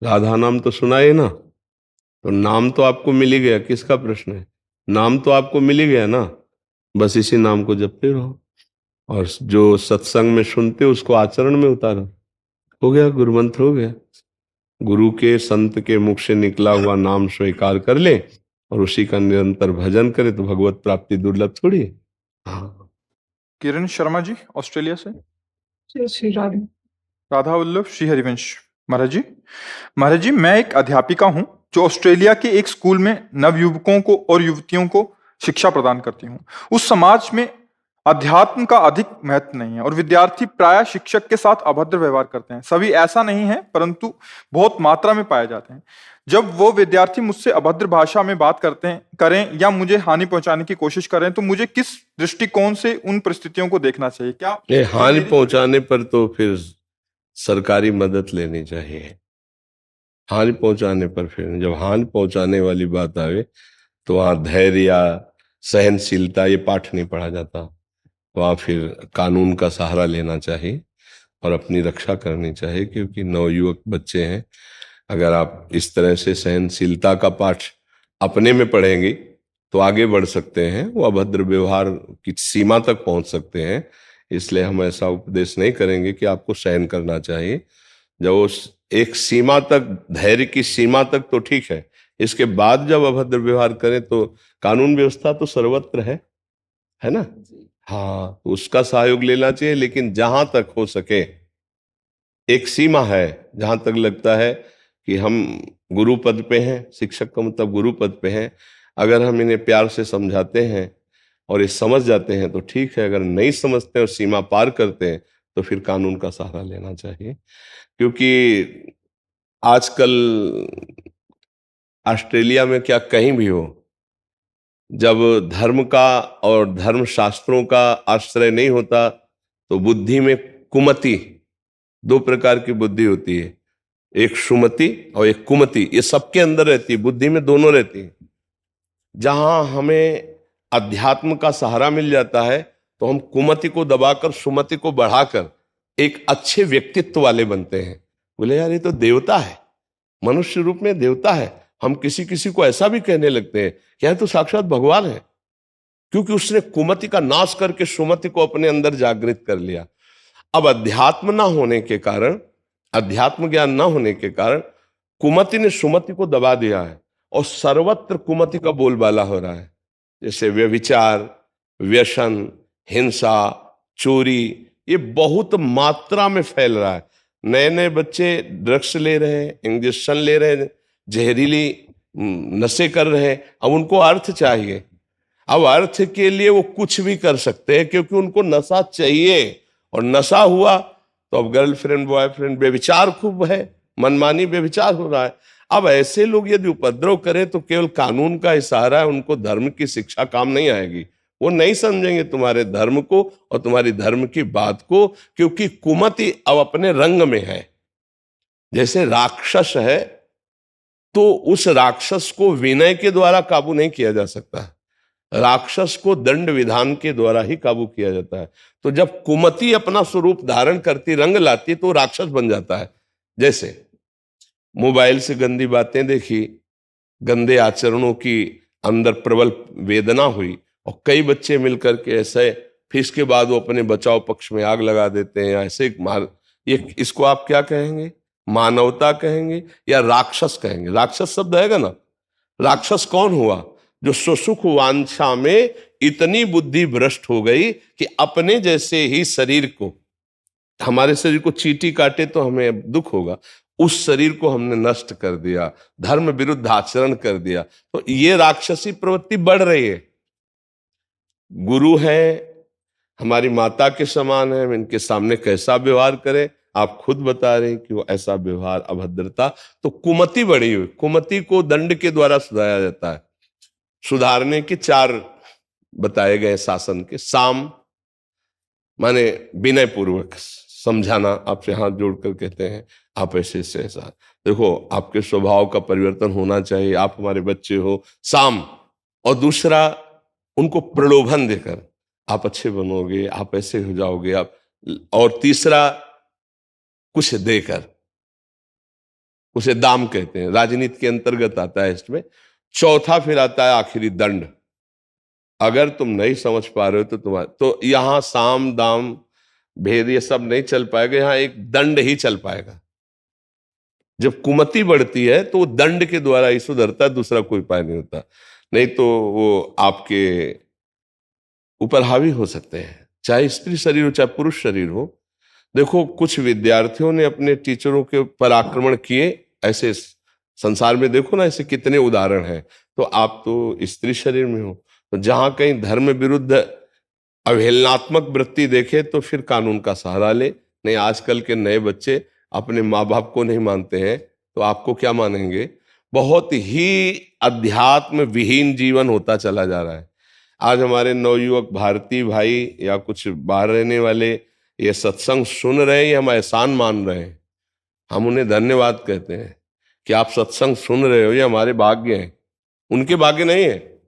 राधा नाम तो सुना है ना, तो नाम तो आपको मिल ही गया। किसका प्रश्न है? नाम तो आपको मिल ही गया ना, बस इसी नाम को जपते रहो और जो सत्संग में सुनते उसको आचरण में उतारो। हो गया, गुरुमंत्र हो गया। गुरु के, संत के मुख से निकला हुआ नाम स्वीकार कर ले और उसी का निरंतर भजन करे तो भगवत प्राप्ति दुर्लभ थोड़ी है। हाँ। किरण शर्मा जी ऑस्ट्रेलिया से। श्री राधे। राधा वल्लभ श्री हरिवंश। महाराज जी, मैं एक अध्यापिका हूं जो ऑस्ट्रेलिया के एक स्कूल में नवयुवकों को और युवतियों को शिक्षा प्रदान करती हूं। उस समाज में अध्यात्म का अधिक महत्व नहीं है और विद्यार्थी प्रायः शिक्षक के साथ अभद्र व्यवहार करते हैं। सभी ऐसा नहीं है, परंतु बहुत मात्रा में पाए जाते हैं। जब वो विद्यार्थी मुझसे अभद्र भाषा में बात करें या मुझे हानि पहुंचाने की कोशिश करें तो मुझे किस दृष्टिकोण से उन परिस्थितियों को देखना चाहिए? क्या हानि पहुंचाने पर तो फिर सरकारी मदद लेनी चाहिए। हानि पहुंचाने पर फिर, जब हानि पहुंचाने वाली बात आवे तो वहां धैर्य या सहनशीलता ये पाठ नहीं पढ़ा जाता। वहां फिर कानून का सहारा लेना चाहिए और अपनी रक्षा करनी चाहिए, क्योंकि नवयुवक बच्चे हैं। अगर आप इस तरह से सहनशीलता का पाठ अपने में पढ़ेंगे तो आगे बढ़ सकते हैं, वो अभद्र व्यवहार की सीमा तक पहुंच सकते हैं। इसलिए हम ऐसा उपदेश नहीं करेंगे कि आपको सहन करना चाहिए। जब उस एक सीमा तक, धैर्य की सीमा तक तो ठीक है, इसके बाद जब अभद्र व्यवहार करें तो कानून व्यवस्था तो सर्वत्र है ना। हाँ, तो उसका सहयोग लेना चाहिए, लेकिन जहां तक हो सके एक सीमा है जहां तक लगता है कि हम गुरु पद पे हैं, शिक्षक का मतलब गुरु पद पे हैं। अगर हम इन्हें प्यार से समझाते हैं और ये समझ जाते हैं तो ठीक है, अगर नहीं समझते और सीमा पार करते हैं तो फिर कानून का सहारा लेना चाहिए। क्योंकि आजकल ऑस्ट्रेलिया में क्या कहीं भी हो, जब धर्म का और धर्म शास्त्रों का आश्रय नहीं होता तो बुद्धि में कुमति, दो प्रकार की बुद्धि होती है, एक सुमति और एक कुमति, ये सबके अंदर रहती है, बुद्धि में दोनों रहती है। जहां हमें अध्यात्म का सहारा मिल जाता है तो हम कुमति को दबाकर सुमति को बढ़ाकर एक अच्छे व्यक्तित्व वाले बनते हैं। बोले यार ये तो देवता है, मनुष्य रूप में देवता है। हम किसी किसी को ऐसा भी कहने लगते हैं कि यार तो साक्षात भगवान है, क्योंकि उसने कुमति का नाश करके सुमति को अपने अंदर जागृत कर लिया। अब अध्यात्म ना होने के कारण, अध्यात्म ज्ञान ना होने के कारण कुमति ने सुमति को दबा दिया है और सर्वत्र कुमति का बोलबाला हो रहा है। जैसे व्यभिचार, व्यसन, हिंसा, चोरी, ये बहुत मात्रा में फैल रहा है। नए नए बच्चे ड्रग्स ले रहे हैं, इंजेक्शन ले रहे हैं, जहरीली नशे कर रहे हैं। अब उनको अर्थ चाहिए, अब अर्थ के लिए वो कुछ भी कर सकते हैं क्योंकि उनको नशा चाहिए, और नशा हुआ तो अब गर्लफ्रेंड बॉयफ्रेंड, व्यभिचार खूब है, मनमानी व्यभिचार हो रहा है। अब ऐसे लोग यदि उपद्रव करें तो केवल कानून का इशारा है, उनको धर्म की शिक्षा काम नहीं आएगी। वो नहीं समझेंगे तुम्हारे धर्म को और तुम्हारी धर्म की बात को, क्योंकि कुमति अब अपने रंग में है। जैसे राक्षस है तो उस राक्षस को विनय के द्वारा काबू नहीं किया जा सकता, राक्षस को दंड विधान के द्वारा ही काबू किया जाता है। तो जब कुमति अपना स्वरूप धारण करती, रंग लाती, तो राक्षस बन जाता है। जैसे मोबाइल से गंदी बातें देखी, गंदे आचरणों की अंदर प्रबल वेदना हुई और कई बच्चे मिलकर के ऐसे, फिर इसके बाद वो अपने बचाव पक्ष में आग लगा देते हैं, ऐसे मार, ये इसको आप क्या कहेंगे? मानवता कहेंगे या राक्षस कहेंगे? राक्षस शब्द आएगा ना। राक्षस कौन हुआ? जो सुसुख वांछा में इतनी बुद्धि भ्रष्ट हो गई कि अपने जैसे ही शरीर को, हमारे शरीर को चींटी काटे तो हमें दुख होगा, उस शरीर को हमने नष्ट कर दिया, धर्म विरुद्ध आचरण कर दिया। तो ये राक्षसी प्रवृत्ति बढ़ रही है। गुरु है, हमारी माता के समान है, इनके सामने कैसा व्यवहार करें? आप खुद बता रहे हैं कि वो ऐसा व्यवहार, अभद्रता, तो कुमति बढ़ी हुई। कुमति को दंड के द्वारा सुधारा जाता है। सुधारने के 4 बताए गए शासन के। साम माने विनय पूर्वक समझाना, आपसे हाथ जोड़कर कहते हैं आप ऐसे से ऐसा, देखो आपके स्वभाव का परिवर्तन होना चाहिए, आप हमारे बच्चे हो। साम। और दूसरा, उनको प्रलोभन देकर आप अच्छे बनोगे, आप ऐसे हो जाओगे आप। और तीसरा, कुछ देकर, उसे दाम कहते हैं, राजनीति के अंतर्गत आता है इसमें। चौथा फिर आता है आखिरी दंड। अगर तुम नहीं समझ पा रहे हो तो तुम्हारा, तो यहां साम दाम भेद ये सब नहीं चल पाएगा, यहां एक दंड ही चल पाएगा। जब कुमति बढ़ती है तो वो दंड के द्वारा ही सुधरता है, दूसरा कोई उपाय नहीं होता। नहीं तो वो आपके ऊपर हावी हो सकते हैं, चाहे स्त्री शरीर हो चाहे पुरुष शरीर हो। देखो कुछ विद्यार्थियों ने अपने टीचरों के ऊपर आक्रमण किए, ऐसे संसार में देखो ना, ऐसे कितने उदाहरण हैं। तो आप तो स्त्री शरीर में हो, तो जहां कहीं धर्म विरुद्ध अवहेलनात्मक वृत्ति देखे तो फिर कानून का सहारा ले। नहीं, आजकल के नए बच्चे अपने माँ बाप को नहीं मानते हैं तो आपको क्या मानेंगे? बहुत ही अध्यात्म विहीन जीवन होता चला जा रहा है। आज हमारे नवयुवक भारतीय भाई या कुछ बाहर रहने वाले ये सत्संग सुन रहे हैं, ये हम एहसान मान रहे हैं। हम उन्हें धन्यवाद कहते हैं कि आप सत्संग सुन रहे हो, ये हमारे भाग्य हैं, उनके भाग्य नहीं है,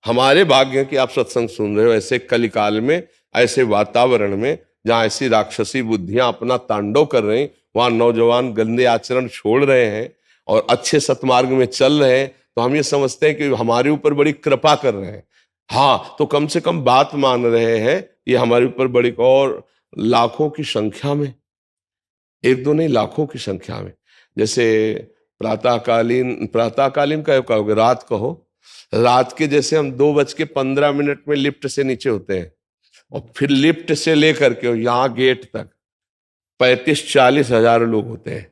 हमारे भाग्य कि आप सत्संग सुन रहे हो। ऐसे कलिकाल में, ऐसे वातावरण में जहां ऐसी राक्षसी बुद्धियां अपना तांडव कर रही, वहां नौजवान गंदे आचरण छोड़ रहे हैं और अच्छे सतमार्ग में चल रहे हैं, तो हम ये समझते हैं कि हमारे ऊपर बड़ी कृपा कर रहे हैं। हाँ, तो कम से कम बात मान रहे हैं, ये हमारे ऊपर बड़ी, और लाखों की संख्या में, एक दो नहीं लाखों की संख्या में। जैसे प्रातःकालीन का कहोगे, रात कहो, रात के जैसे हम 2:15 में लिफ्ट से नीचे होते हैं और फिर लिफ्ट से लेकर के यहाँ गेट तक 35-40 हजार लोग होते हैं,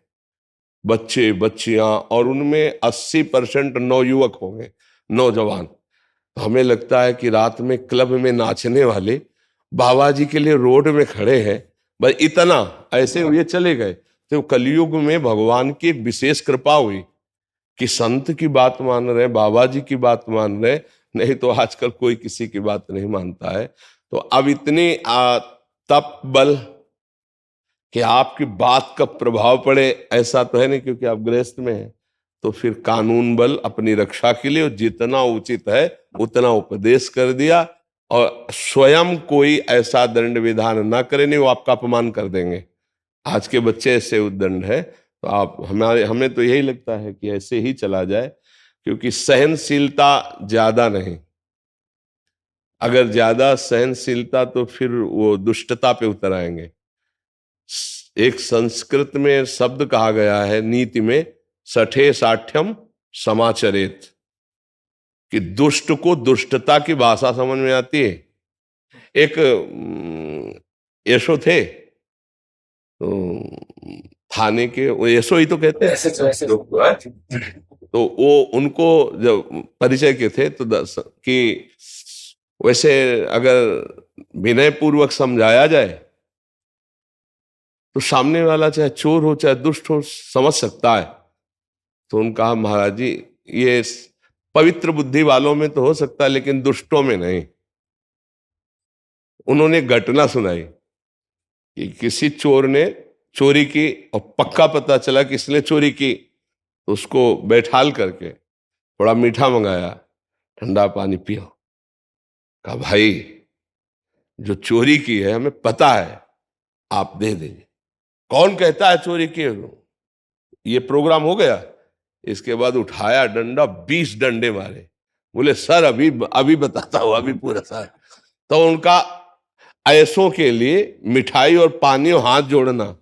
बच्चे बच्चियां, और उनमें 80% नौयुवक होंगे, नौजवान। तो हमें लगता है कि रात में क्लब में नाचने वाले बाबा जी के लिए रोड में खड़े हैं, बस इतना ऐसे हुए चले गए। तो कलयुग में भगवान की एक विशेष कृपा हुई कि संत की बात मान रहे, बाबा जी की बात मान रहे, नहीं तो आजकल कोई किसी की बात नहीं मानता है। तो अब इतनी तप बल कि आपकी बात का प्रभाव पड़े ऐसा तो है नहीं, क्योंकि आप गृहस्थ में हैं। तो फिर कानून बल अपनी रक्षा के लिए जितना उचित है उतना उपदेश कर दिया, और स्वयं कोई ऐसा दंड विधान ना करे, नहीं वो आपका अपमान कर देंगे। आज के बच्चे ऐसे उद्दंड है। तो आप हमें तो यही लगता है कि ऐसे ही चला जाए, क्योंकि सहनशीलता ज्यादा नहीं। अगर ज्यादा सहनशीलता तो फिर वो दुष्टता पे उतर आएंगे। एक संस्कृत में शब्द कहा गया है नीति में, सठे साठ्यम समाचरेत, कि दुष्ट को दुष्टता की भाषा समझ में आती है। एक यशो थे, तो थाने के, वो यशो ही तो कहते हैं। तो वो उनको जब परिचय के थे तो कि वैसे अगर विनय पूर्वक समझाया जाए तो सामने वाला चाहे चोर हो चाहे दुष्ट हो समझ सकता है। तो उनका कहा महाराज जी, ये पवित्र बुद्धि वालों में तो हो सकता है लेकिन दुष्टों में नहीं। उन्होंने घटना सुनाई कि किसी चोर ने चोरी की और पक्का पता चला कि इसने चोरी की, तो उसको बैठाल करके थोड़ा मीठा मंगाया, ठंडा पानी पियो। कहा भाई जो चोरी की है हमें पता है, आप दे दीजिए। कौन कहता है चोरी की? ये प्रोग्राम हो गया। इसके बाद उठाया डंडा, 20 डंडे मारे। बोले सर अभी अभी बताता हूं, अभी पूरा सर। तो उनका ऐसों के लिए मिठाई और पानी और हाथ जोड़ना,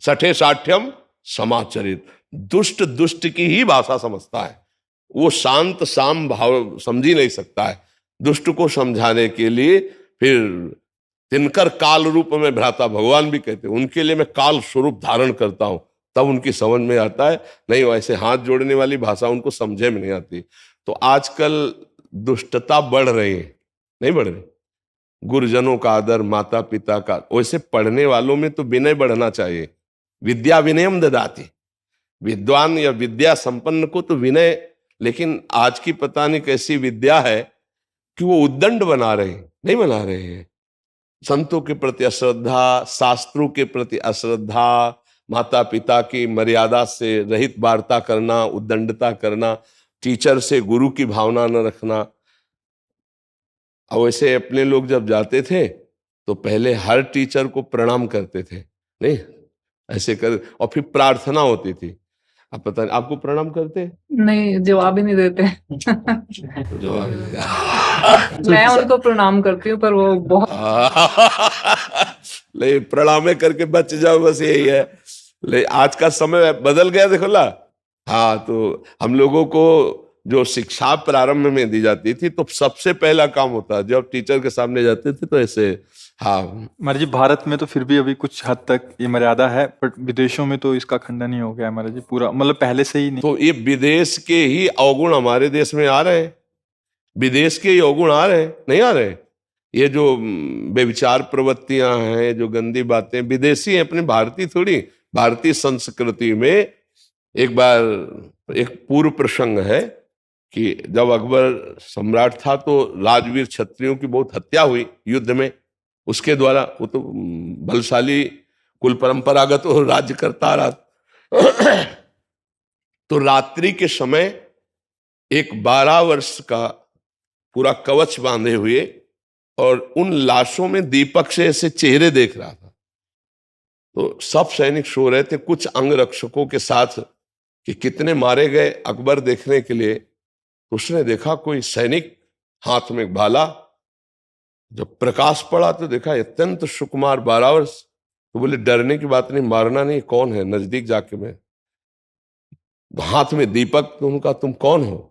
सठे साठ्यम समाचरित। दुष्ट दुष्ट की ही भाषा समझता है, वो शांत साम भाव समझ ही नहीं सकता है। दुष्ट को समझाने के लिए फिर तिनकर काल रूप में भ्राता भगवान भी कहते हैं, उनके लिए मैं काल स्वरूप धारण करता हूं, तब उनकी समझ में आता है। नहीं वैसे हाथ जोड़ने वाली भाषा उनको समझे में नहीं आती। तो आजकल दुष्टता बढ़ रही है, नहीं बढ़ रही। गुरुजनों का आदर, माता पिता का, वैसे पढ़ने वालों में तो विनय बढ़ना चाहिए। विद्या विनयम ददाति, विद्वान या विद्या संपन्न को तो विनय। लेकिन आज की पता नहीं कैसी विद्या है कि वो उद्दंड बना रहे हैं, नहीं बना रहे हैं। संतों के प्रति अश्रद्धा, शास्त्रों के प्रति अश्रद्धा, माता पिता की मर्यादा से रहित वार्ता करना, उद्दंडता करना, टीचर से गुरु की भावना न रखना। अब वैसे अपने लोग जब जाते थे तो पहले हर टीचर को प्रणाम करते थे, नहीं ऐसे कर, और फिर प्रार्थना होती थी। अब पता नहीं आपको प्रणाम करते? नहीं, जवाब ही नहीं देते। जवाब मैं उनको प्रणाम करती हूँ, पर वो बहुत नहीं, प्रणाम करके बच जाओ, बस यही है। ले आज का समय बदल गया, देखो ला। हाँ, तो हम लोगों को जो शिक्षा प्रारंभ में दी जाती थी तो सबसे पहला काम होता, जब टीचर के सामने जाते थे तो ऐसे। हाँ महाराज जी, भारत में तो फिर भी अभी कुछ हद तक ये मर्यादा है, बट विदेशों में तो इसका खंडन ही हो गया है महाराज जी, पूरा मतलब पहले से ही नहीं। तो ये विदेश के ही अवगुण हमारे देश में आ रहे हैं, विदेश के ही अवगुण आ रहे हैं, नहीं आ रहे। ये जो बेविचार प्रवृत्तियां हैं, जो गंदी बातें, विदेशी हैं, अपनी भारतीय थोड़ी। भारतीय संस्कृति में एक बार एक पूर्व प्रसंग है कि जब अकबर सम्राट था तो राजवीर क्षत्रियों की बहुत हत्या हुई युद्ध में उसके द्वारा। वो तो बलशाली कुल परंपरागत राज्य करता रहा। तो रात्रि के समय एक 12 वर्ष का पूरा कवच बांधे हुए और उन लाशों में दीपक से ऐसे चेहरे देख रहा था। तो सब सैनिक सो रहे थे, कुछ अंगरक्षकों के साथ कि कितने मारे गए अकबर देखने के लिए। तो उसने देखा कोई सैनिक हाथ में भाला, जब प्रकाश पड़ा तो देखा अत्यंत सुकुमार 12 वर्ष। तो बोले डरने की बात नहीं, मारना नहीं, कौन है? नजदीक जाके मैं, हाथ में दीपक। तो उनका तुम कौन हो?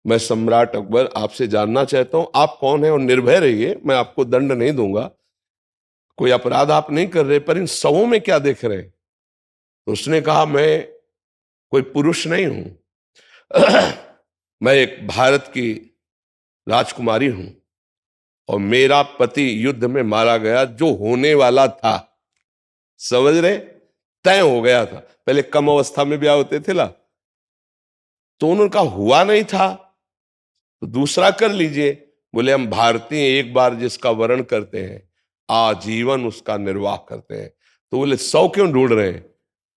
मैं सम्राट अकबर आपसे जानना चाहता हूं आप कौन है, और निर्भय रहिए, मैं आपको दंड नहीं दूंगा। कोई अपराध आप नहीं कर रहे, पर इन शवों में क्या देख रहे हैं? तो उसने कहा, मैं कोई पुरुष नहीं हूं, मैं एक भारत की राजकुमारी हूं और मेरा पति युद्ध में मारा गया, जो होने वाला था, समझ रहे, तय हो गया था। पहले कम अवस्था में ब्याह होते थे ना, तो उनका हुआ नहीं था तो दूसरा कर लीजिए। बोले हम भारतीय एक बार जिसका वरण करते हैं आजीवन उसका निर्वाह करते हैं। तो बोले 100 क्यों ढूंढ रहे हैं?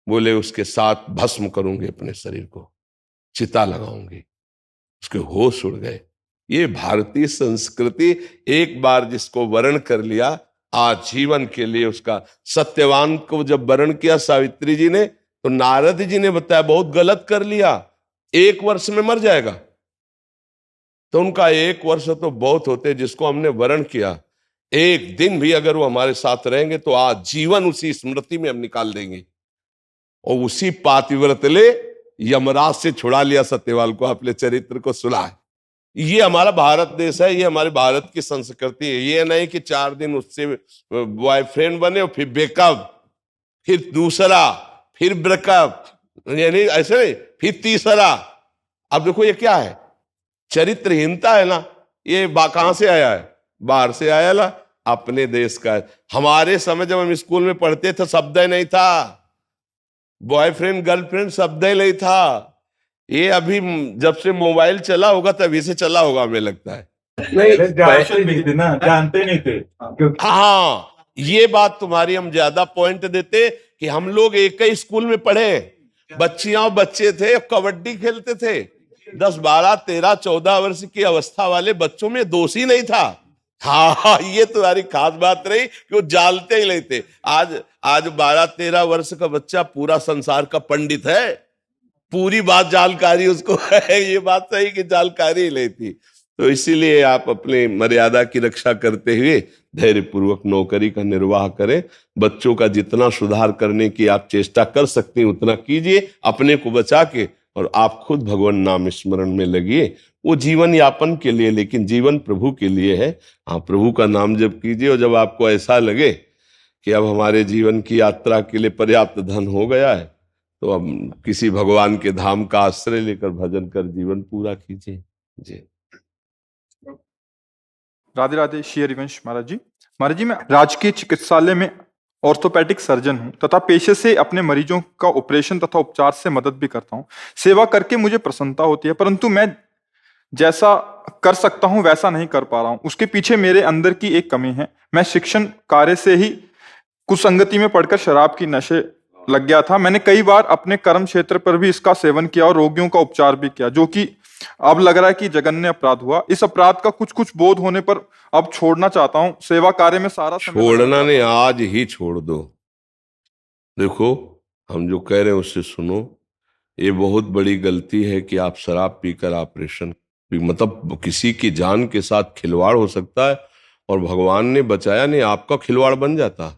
बोले उसके साथ भस्म करूंगी अपने शरीर को, चिता लगाऊंगी। उसके होश उड़ गए। ये भारतीय संस्कृति, एक बार जिसको वरण कर लिया आजीवन के लिए उसका। सत्यवान को जब वरण किया सावित्री जी ने, तो नारद जी ने बताया बहुत गलत कर लिया, 1 वर्ष में मर जाएगा। तो उनका 1 वर्ष तो बहुत होते, जिसको हमने वरण किया 1 दिन भी अगर वो हमारे साथ रहेंगे तो आजीवन उसी स्मृति में हम निकाल देंगे। और उसी पातिव्रत ले यमराज से छुड़ा लिया सत्यवान को। आपने चरित्र को सुना है। ये हमारा भारत देश है, ये हमारे भारत की संस्कृति है। ये नहीं कि 4 दिन उससे बॉयफ्रेंड बने और फिर ब्रेकअप, फिर दूसरा, फिर ब्रेकअप, यानी ऐसे नहीं, फिर तीसरा। अब देखो ये क्या है, चरित्रहीनता है ना। ये कहां से आया है? बाहर से आया ना, अपने देश का है। हमारे समय जब हम स्कूल में पढ़ते थे शब्द ही नहीं था, बॉयफ्रेंड गर्लफ्रेंड शब्द ही नहीं था। ये अभी जब से मोबाइल चला होगा तभी से चला होगा, हमें लगता है। जानते नहीं थे ना, जानते नहीं थे क्योंकि हाँ, ये बात तुम्हारी हम ज्यादा पॉइंट देते कि हम लोग एक ही स्कूल में पढ़े, बच्चियां और बच्चे थे, कबड्डी खेलते थे। 10, 12, 13, 14 वर्ष की अवस्था वाले बच्चों में दोष ही नहीं था। हाँ, ये तुम्हारी खास बात रही कि वो जानते ही नहीं थे। आज 12, 13 वर्ष का बच्चा पूरा संसार का पंडित है, पूरी बात जानकारी उसको है। ये बात सही कि जानकारी ही नहीं थी। तो इसीलिए आप अपने मर्यादा की रक्षा करते हुए धैर्य पूर्वक नौकरी का निर्वाह करें। बच्चों का जितना सुधार करने की आप चेष्टा कर सकते हैं उतना कीजिए, अपने को बचा के, और आप खुद भगवान नाम स्मरण में लगिए। वो जीवन यापन के लिए, लेकिन जीवन प्रभु के लिए है। हाँ, प्रभु का नाम जप कीजिए, और जब आपको ऐसा लगे कि अब हमारे जीवन की यात्रा के लिए पर्याप्त धन हो गया है, तो अब किसी भगवान के धाम का आश्रय लेकर भजन कर जीवन पूरा कीजिए। जी राधे राधे। श्री हरिवंश महाराज जी। महाराज जी, मैं राजकीय चिकित्सालय में ऑर्थोपेडिक सर्जन हूं तथा पेशे से अपने मरीजों का ऑपरेशन तथा उपचार से मदद भी करता हूं। सेवा करके मुझे प्रसन्नता होती है, परंतु मैं जैसा कर सकता हूं वैसा नहीं कर पा रहा हूं। उसके पीछे मेरे अंदर की एक कमी है। मैं शिक्षण कार्य से ही कुसंगति में पड़कर शराब की नशे लग गया था। मैंने कई बार अपने कर्म क्षेत्र पर भी इसका सेवन किया और रोगियों का उपचार भी किया, जो कि अब लग रहा है कि जघन्य अपराध हुआ। इस अपराध का कुछ कुछ बोध होने पर अब छोड़ना चाहता हूं। सेवा कार्य में सारा समय छोड़ना नहीं, आज ही छोड़ दो। देखो, हम जो कह रहे हैं उससे सुनो। ये बहुत बड़ी गलती है कि आप शराब पीकर ऑपरेशन, मतलब किसी की जान के साथ खिलवाड़ हो सकता है, और भगवान ने बचाया नहीं, आपका खिलवाड़ बन जाता।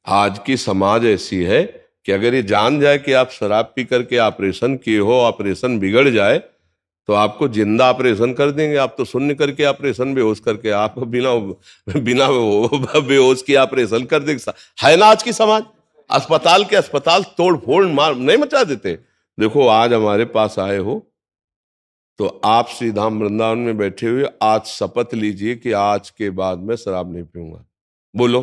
आज की समाज ऐसी है कि अगर ये जान जाए कि आप शराब पी करके ऑपरेशन किए हो, ऑपरेशन बिगड़ जाए, तो आपको जिंदा ऑपरेशन कर देंगे। आप तो शून्य करके ऑपरेशन, बेहोश करके, आप बिना बिना बेहोश की ऑपरेशन कर देंगे। है ना आज की समाज, अस्पताल के अस्पताल तोड़ फोड़ मार नहीं मचा देते। देखो, आज हमारे पास आए हो तो आप श्री धाम वृंदावन में बैठे हुए आज शपथ लीजिए कि आज के बाद मैं शराब नहीं पीऊंगा। बोलो,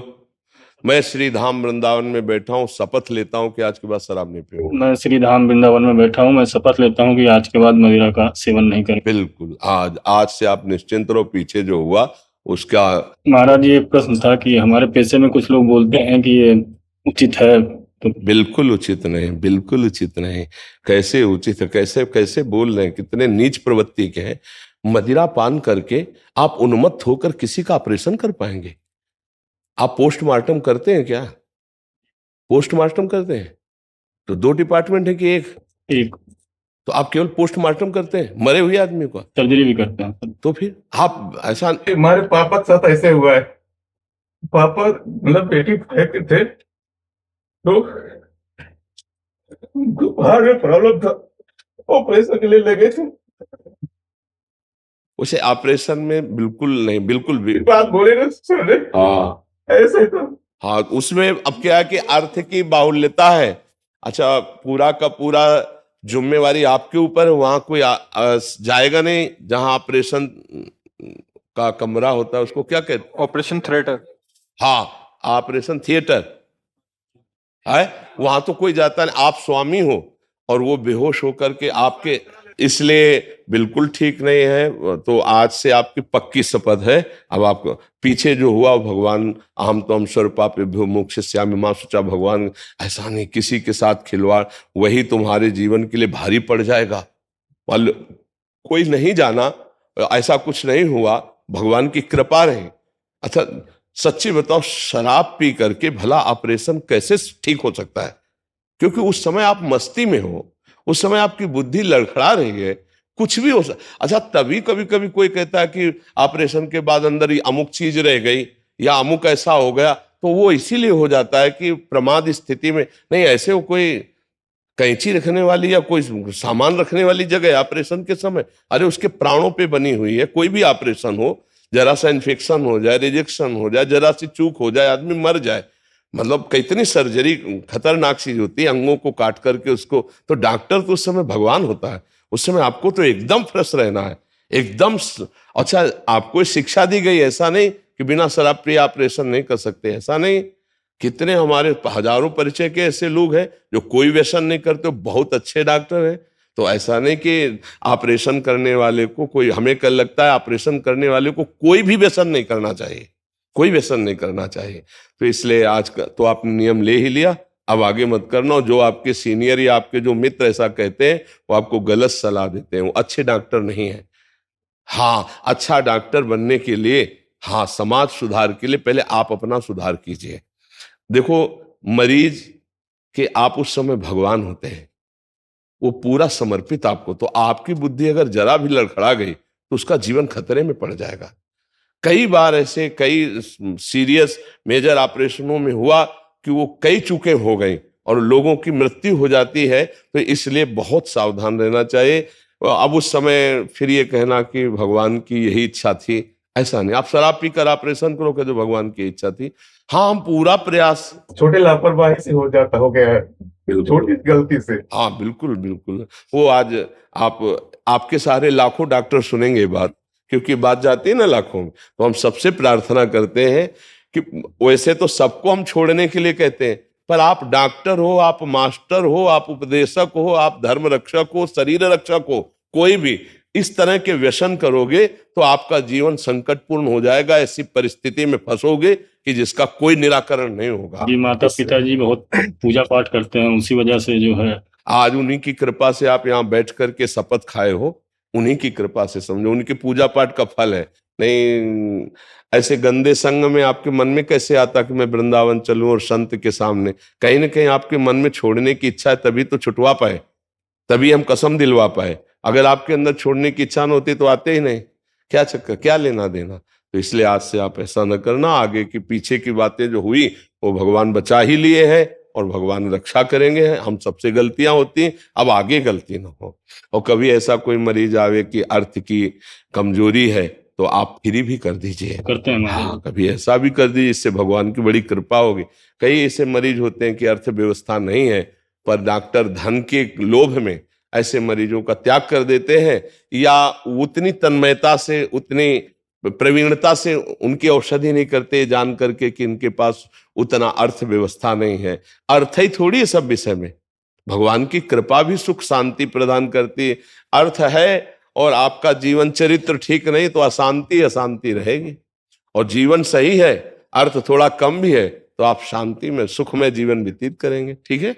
मैं श्री धाम वृंदावन में बैठा हूँ, शपथ लेता हूँ कि आज के बाद शराब नहीं पीऊंगा। मैं श्री धाम वृंदावन में बैठा हूँ, मैं शपथ लेता हूँ कि आज के बाद मदिरा का सेवन नहीं करें। बिल्कुल, आज से आप निश्चिंत रहो। पीछे जो हुआ उसका। महाराज, ये प्रश्न था कि हमारे पेशे में कुछ लोग बोलते हैं कि ये उचित है, तो बिल्कुल उचित नहीं, बिल्कुल उचित नहीं। कैसे उचित है? कैसे कैसे बोल रहे हैं, कितने नीच प्रवृत्ति के हैं। मदिरा पान करके आप उन्मत्त होकर किसी का ऑपरेशन कर पाएंगे? आप पोस्टमार्टम करते हैं क्या? पोस्टमार्टम करते हैं तो 2 डिपार्टमेंट है कि एक? तो आप केवल पोस्टमार्टम करते हैं, मरे हुए आदमी का सर्जरी भी करते हैं। तो फिर आप ऐसा। हमारे पापा के साथ ऐसे हुआ है। पापा मतलब बेटी फेंकते थे तो उनको बाहर में प्रॉब्लम था, ऑपरेशन के लिए लगे थे। उसे ऑपरेशन में बिल्कुल नहीं, बिल्कुल भी बात बोले ना सुने, हाँ, ऐसे तो हाँ, उसमें अब क्या है कि अर्थ की बाहुल्यता है। अच्छा, पूरा का पूरा जिम्मेवारी आपके ऊपर है, वहां कोई जाएगा नहीं। जहां ऑपरेशन का कमरा होता है उसको क्या कहते हैं? Operation theatre. हाँ, ऑपरेशन थिएटर है, वहां तो कोई जाता नहीं। आप स्वामी हो और वो बेहोश होकर के आपके, इसलिए बिल्कुल ठीक नहीं है। तो आज से आपकी पक्की शपथ है। अब आपको पीछे जो हुआ भगवान, अहम त्वं स्वरूपाभ्यो मोक्षयिष्यामि मां शुचा, भगवान ऐसा नहीं किसी के साथ खिलवाड़, वही तुम्हारे जीवन के लिए भारी पड़ जाएगा। कोई नहीं जाना, ऐसा कुछ नहीं हुआ, भगवान की कृपा रही। अच्छा, सच्ची बताओ, शराब पी करके भला ऑपरेशन कैसे ठीक हो सकता है? क्योंकि उस समय आप मस्ती में हो, उस समय आपकी बुद्धि लड़खड़ा रही है, कुछ भी हो अच्छा, तभी कभी कभी कोई कहता है कि ऑपरेशन के बाद अंदर ही अमुक चीज रह गई या अमुक ऐसा हो गया, तो वो इसीलिए हो जाता है कि प्रमाद स्थिति में नहीं। ऐसे वो कोई कैंची रखने वाली या कोई सामान रखने वाली जगह ऑपरेशन के समय, अरे उसके प्राणों पे बनी हुई है। कोई भी ऑपरेशन हो, जरा सा इन्फेक्शन हो जाए, रिजेक्शन हो जाए, जरा सी चूक हो जाए, आदमी मर जाए। मतलब कितनी सर्जरी खतरनाक चीज होती है, अंगों को काट करके उसको। तो डॉक्टर तो उस समय भगवान होता है, उस समय आपको तो एकदम फ्रेश रहना है, एकदम। अच्छा, आपको शिक्षा दी गई, ऐसा नहीं कि बिना शराब पिए ऑपरेशन नहीं कर सकते, ऐसा नहीं। कितने हमारे हजारों परिचय के ऐसे लोग हैं जो कोई व्यसन नहीं करते, बहुत अच्छे डॉक्टर हैं। तो ऐसा नहीं कि ऑपरेशन करने वाले को कोई, हमें कल लगता है ऑपरेशन करने वाले को कोई भी व्यसन नहीं करना चाहिए, कोई व्यसन नहीं करना चाहिए। तो इसलिए आज का तो आपने नियम ले ही लिया, अब आगे मत करना। जो आपके सीनियर या आपके जो मित्र ऐसा कहते हैं, वो आपको गलत सलाह देते हैं, वो अच्छे डॉक्टर नहीं है। हाँ, अच्छा डॉक्टर बनने के लिए, हाँ, समाज सुधार के लिए पहले आप अपना सुधार कीजिए। देखो, मरीज के आप उस समय भगवान होते हैं, वो पूरा समर्पित आपको। तो आपकी बुद्धि अगर जरा भी लड़खड़ा गई तो उसका जीवन खतरे में पड़ जाएगा। कई बार ऐसे कई सीरियस मेजर ऑपरेशनों में हुआ कि वो कई चूकें हो गई और लोगों की मृत्यु हो जाती है। तो इसलिए बहुत सावधान रहना चाहिए। अब उस समय फिर ये कहना कि भगवान की यही इच्छा थी, ऐसा नहीं। आप शराब पीकर ऑपरेशन करो कि जो भगवान की इच्छा थी। हाँ, हम पूरा प्रयास, छोटे लापरवाही से हो जाता, हो गया है, छोटी गलती से। हाँ, बिल्कुल बिल्कुल। वो आज आपके सारे लाखों डॉक्टर सुनेंगे बात, क्योंकि बात जाती है ना लाखों में। तो हम सबसे प्रार्थना करते हैं कि वैसे तो सबको हम छोड़ने के लिए कहते हैं, पर आप डॉक्टर हो, आप मास्टर हो, आप उपदेशक हो, आप धर्म रक्षक हो, शरीर रक्षक हो, कोई भी इस तरह के व्यसन करोगे तो आपका जीवन संकटपूर्ण हो जाएगा। ऐसी परिस्थिति में फंसोगे कि जिसका कोई निराकरण नहीं होगा। जी, माता पिताजी बहुत पूजा पाठ करते हैं, उसी वजह से जो है आज उन्हीं की कृपा से आप यहाँ बैठ करके शपथ खाए हो, उन्हीं की कृपा से समझो, उनके पूजा पाठ का फल है। नहीं, ऐसे गंदे संग में आपके मन में कैसे आता कि मैं वृंदावन चलूं और संत के सामने? कहीं ना कहीं आपके मन में छोड़ने की इच्छा है, तभी तो छुटवा पाए, तभी हम कसम दिलवा पाए। अगर आपके अंदर छोड़ने की इच्छा न होती तो आते ही नहीं। क्या चक्कर, क्या लेना देना? तो इसलिए आज से आप ऐसा न करना। आगे की पीछे की बातें जो हुई वो भगवान बचा ही लिए हैं और भगवान रक्षा करेंगे। हम सबसे गलतियां होती, अब आगे गलती ना हो। और कभी ऐसा कोई मरीज आवे कि अर्थ की कमजोरी है तो आप फ्री भी कर दीजिए, करते हैं। हाँ, कभी ऐसा भी कर दीजिए, इससे भगवान की बड़ी कृपा होगी। कई ऐसे मरीज होते हैं कि अर्थव्यवस्था नहीं है, पर डॉक्टर धन के लोभ में ऐसे मरीजों का त्याग कर देते हैं, या उतनी तन्मयता से, उतनी प्रवीणता से उनकी औषधि नहीं करते, जान करके कि इनके पास उतना अर्थव्यवस्था नहीं है। अर्थ ही थोड़ी है सब विषय में, भगवान की कृपा भी सुख शांति प्रदान करती है। अर्थ है और आपका जीवन चरित्र ठीक नहीं तो अशांति अशांति रहेगी। और जीवन सही है, अर्थ थोड़ा कम भी है, तो आप शांति में सुख में जीवन व्यतीत करेंगे। ठीक है।